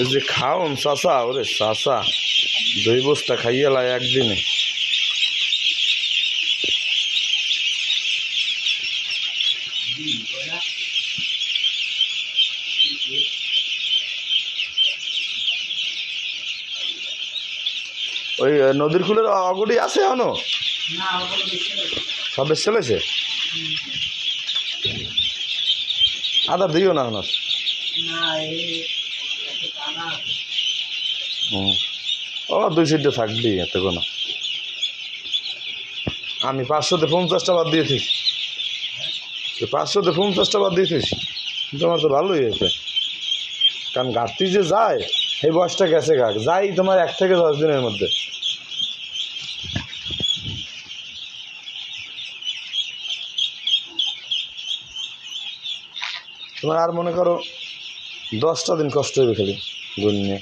এই যে খাওন চাচা, ওরে চাচা 2 বস্তা খাইয়ে লাই একদিনে। ওই নদীর কুলের অগটি আছে এখনো? সব বেশ চলেছে। আদার দিও না এখন। ও 2 সিটে থাকবি এত কোনো। আমি 500-তে 50টা বাদ দিয়েছি, 500-তে 50টা বাদ দিয়েছিস, কিন্তু আমার তো ভালোই হয়েছে। কারণ ঘাটতি যে যায় এই বয়সটা গেছে গাক যাই তোমার 1 থেকে 10 দিনের মধ্যে। তোমার আর মনে করো 10টা দিন কষ্ট হবে খালি গুণ নিয়ে।